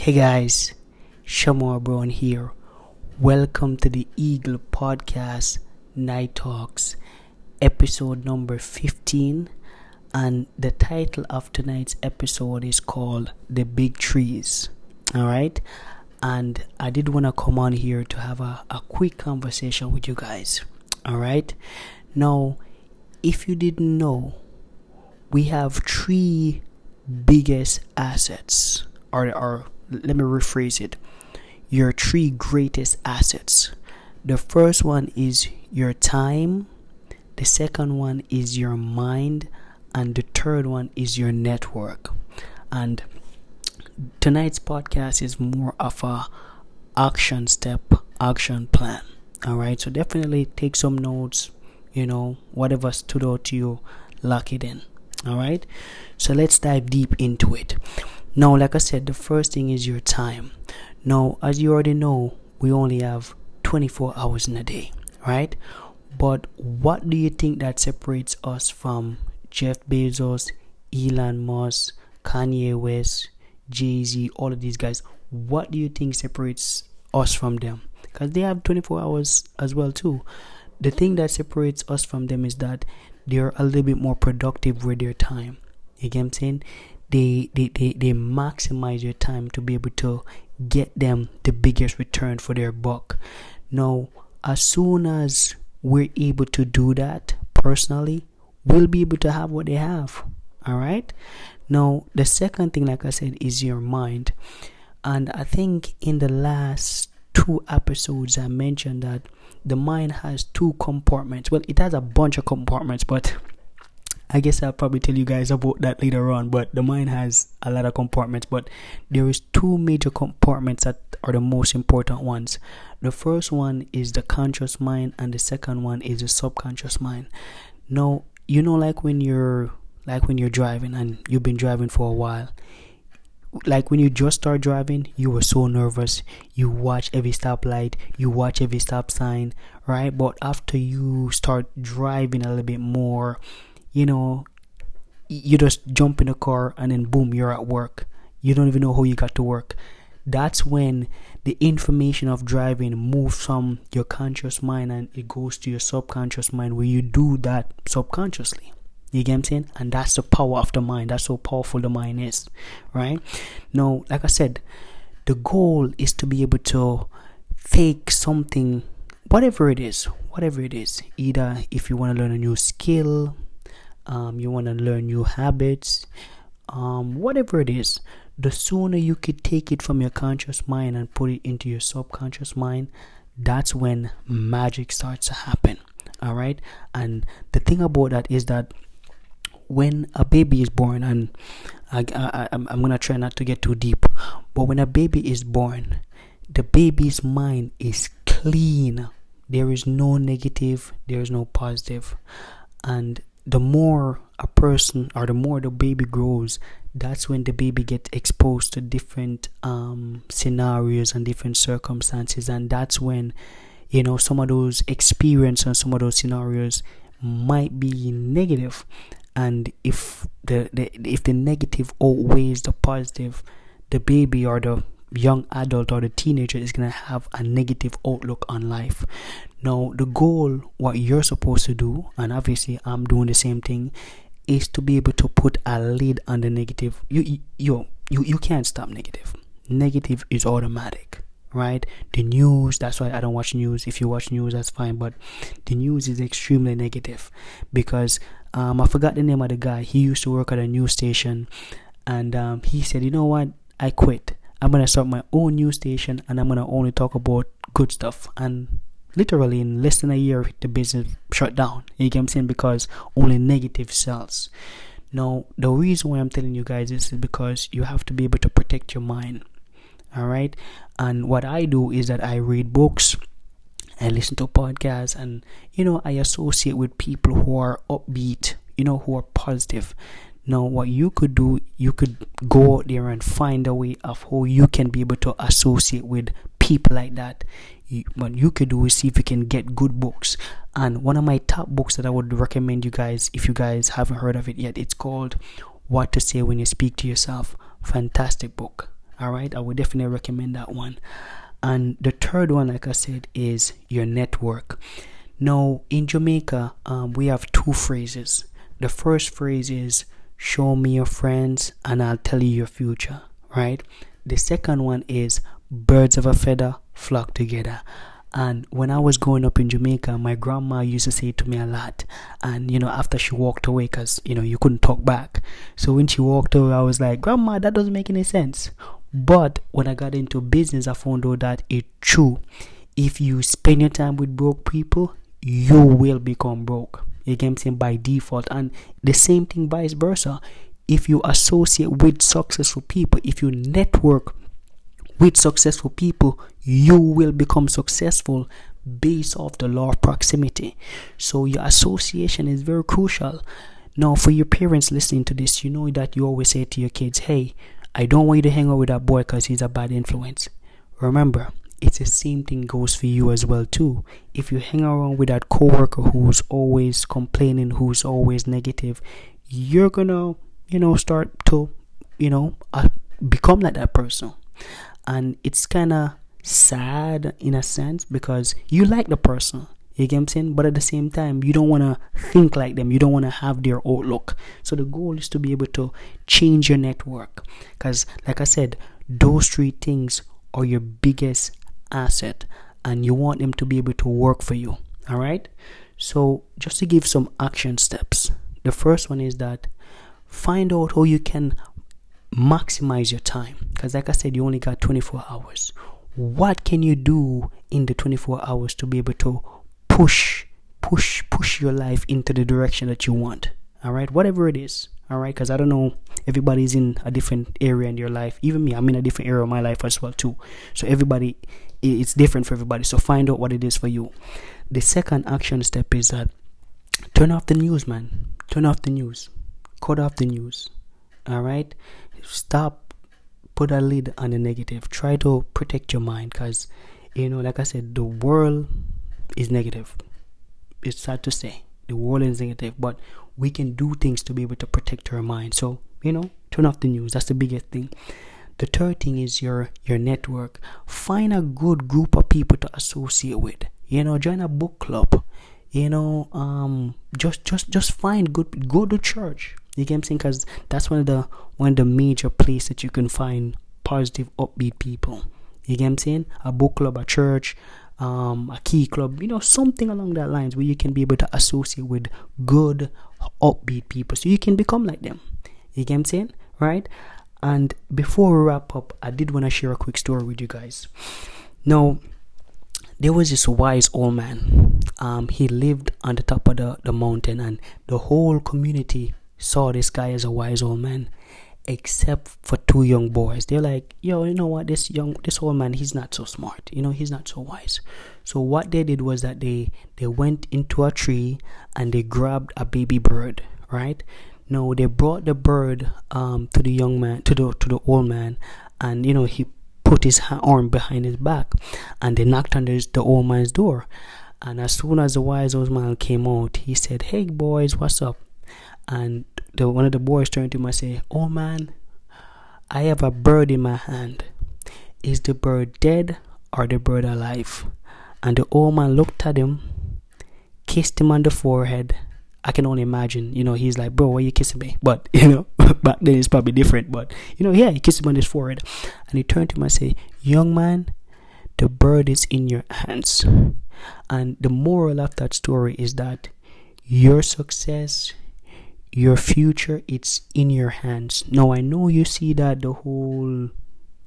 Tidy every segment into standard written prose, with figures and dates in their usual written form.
Hey guys, Shamar Brown here. Welcome to the Eagle Podcast Night Talks, episode number 15. And the title of tonight's episode is called The Big Trees. Alright? And I did want to come on here to have a quick conversation with you guys. Alright? Now, if you didn't know, we have three biggest assets, or let me rephrase it, your three greatest assets. The first one is your time, the second one is your mind, and the third one is your network. And tonight's podcast is more of a action plan. All right, so definitely take some notes, whatever stood out to you, lock it in. All right, so let's dive deep into it. Now, like I said, the first thing is your time. Now, as you already know, we only have 24 hours in a day, right? But what do you think that separates us from Jeff Bezos, Elon Musk, Kanye West, Jay-Z, all of these guys? What do you think separates us from them? Because they have 24 hours as well too. The thing that separates us from them is that they're a little bit more productive with their time. You get what I'm saying? They maximize your time to be able to get them the biggest return for their buck. Now, as soon as we're able to do that personally, we'll be able to have what they have. All right. Now, the second thing, like I said, is your mind. And I think in the last two episodes, I mentioned that the mind has two compartments. Well, it has a bunch of compartments, but I guess I'll probably tell you guys about that later on. But the mind has a lot of compartments, but there is two major compartments that are the most important ones. The first one is the conscious mind, and the second one is the subconscious mind. Now, like when you're driving and you've been driving for a while, like when you just start driving, you were so nervous. You watch every stoplight, you watch every stop sign, right? But after you start driving a little bit more, you just jump in the car and then boom, you're at work. You don't even know how you got to work. That's when the information of driving moves from your conscious mind and it goes to your subconscious mind, where you do that subconsciously. You get what I'm saying? And that's the power of the mind. That's how powerful the mind is, right? Now, like I said, the goal is to be able to fake something, whatever it is. Either if you want to learn a new skill, you want to learn new habits, whatever it is, the sooner you could take it from your conscious mind and put it into your subconscious mind, that's when magic starts to happen. All right. And the thing about that is that when a baby is born, and I'm gonna try not to get too deep, but when a baby is born, the baby's mind is clean. There is no negative, there is no positive. And the more a person, or the more the baby grows, that's when the baby gets exposed to different scenarios and different circumstances. And that's when some of those experiences and some of those scenarios might be negative. And if the negative outweighs the positive, the baby or the young adult or the teenager is going to have a negative outlook on life. Now, the goal, what you're supposed to do, and obviously I'm doing the same thing, is to be able to put a lid on the negative. You can't stop negative. Negative is automatic, right? The news, that's why I don't watch news. If you watch news, that's fine, but the news is extremely negative because I forgot the name of the guy. He used to work at a news station, and he said, you know what, I quit. I'm going to start my own news station, and I'm going to only talk about good stuff. And literally in less than a year, the business shut down. You get what I'm saying? Because only negative sells. Now, the reason why I'm telling you guys this is because you have to be able to protect your mind. All right? And what I do is that I read books, I listen to podcasts, and I associate with people who are upbeat, who are positive. Now, what you could do, you could go out there and find a way of how you can be able to associate with people like that. What you could do is see if you can get good books. And one of my top books that I would recommend you guys, if you guys haven't heard of it yet, it's called What to Say When You Speak to Yourself. Fantastic book. All right, I would definitely recommend that one. And the third one, like I said, is your network. Now, in Jamaica, we have two phrases. The first phrase is, show me your friends and I'll tell you your future, right? The second one is, birds of a feather flock together. And when I was growing up in Jamaica, my grandma used to say it to me a lot. And, after she walked away, because, you couldn't talk back. So when she walked away, I was like, Grandma, that doesn't make any sense. But when I got into business, I found out that it's true. If you spend your time with broke people, you will become broke. You get what I'm saying? By default. And the same thing vice versa. If you associate with successful people, if you network with successful people, you will become successful based off the law of proximity. So your association is very crucial. Now, for your parents listening to this, you know that you always say to your kids, hey, I don't want you to hang out with that boy because he's a bad influence. Remember, it's the same thing goes for you as well too. If you hang around with that coworker who's always complaining, who's always negative, you're gonna, start to, become like that person. And it's kind of sad in a sense because you like the person, you get what I'm saying? But at the same time, you don't want to think like them. You don't want to have their outlook. So the goal is to be able to change your network. Because like I said, those three things are your biggest asset. And you want them to be able to work for you. All right? So just to give some action steps. The first one is that find out how you can maximize your time, because like I said, you only got 24 hours. What can you do in the 24 hours to be able to push your life into the direction that you want? All right, whatever it is. All right, because I don't know, everybody's in a different area in your life. Even me, I'm in a different area of my life as well too. So everybody, it's different for everybody. So find out what it is for you. The second action step is that turn off the news, man. Turn off the news. Cut off the news. All right, stop, put a lid on the negative. Try to protect your mind, because like I said, the world is negative. It's sad to say, the world is negative, but we can do things to be able to protect our mind. So turn off the news. That's the biggest thing. The third thing is your network. Find a good group of people to associate with. Join a book club. Just find good, go to church. You get what I'm saying? Because that's one of the major places that you can find positive, upbeat people. You get what I'm saying? A book club, a church, a key club, something along that lines where you can be able to associate with good, upbeat people, so you can become like them. You get what I'm saying? Right? And before we wrap up, I did want to share a quick story with you guys. Now, there was this wise old man. He lived on the top of the mountain, and the whole community saw this guy as a wise old man, except for two young boys. They're like, yo, you know what, this old man, he's not so smart, he's not so wise. So what they did was that they went into a tree and they grabbed a baby bird, right? Now they brought the bird to the young man, to the old man, and he put his arm behind his back, and they knocked on the old man's door. And as soon as the wise old man came out, he said, hey boys, what's up? And one of the boys turned to him and said, oh man, I have a bird in my hand. Is the bird dead or the bird alive? And the old man looked at him, kissed him on the forehead. I can only imagine, he's like, bro, why you kissing me? But, back then it's probably different. But, he kissed him on his forehead. And he turned to him and said, young man, the bird is in your hands. And the moral of that story is that your success, your future, it's in your hands. Now I know you see that the whole,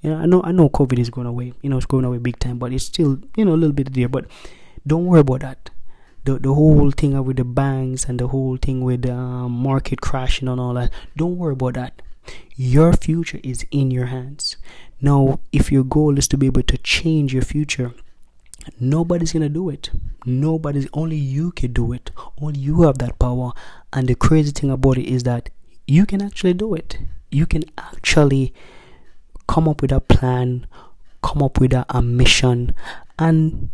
I know COVID is going away. It's going away big time, but it's still, a little bit there. But don't worry about that. The whole thing with the banks and the whole thing with the market crashing and all that. Don't worry about that. Your future is in your hands. Now, if your goal is to be able to change your future, nobody's gonna do it. Only you can do it. Only you have that power. And the crazy thing about it is that you can actually do it. You can actually come up with a plan, come up with a mission, and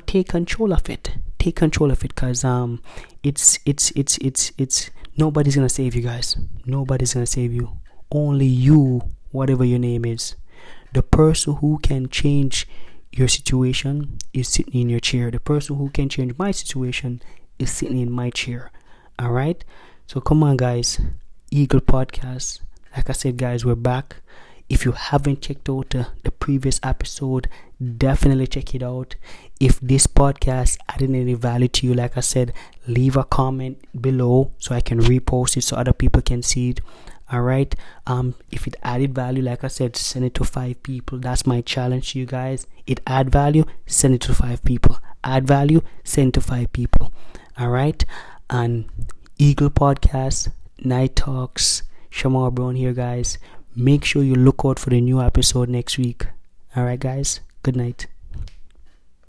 take control of it. Take control of it, because it's nobody's gonna save you guys. Nobody's gonna save you. Only you, whatever your name is. The person who can change your situation is sitting in your chair. The person who can change my situation is sitting in my chair. All right. So come on, guys. Eagle Podcast. Like I said, guys, we're back. If you haven't checked out the previous episode, definitely check it out. If this podcast added any value to you, like I said, leave a comment below so I can repost it so other people can see it. All right. If it added value, like I said, send it to 5 people. That's my challenge to you guys. It add value, send it to 5 people. Add value, send it to 5 people. All right. And Eagle Podcast, Night Talks, Shamar Brown here, guys. Make sure you look out for the new episode next week. All right, guys. Good night.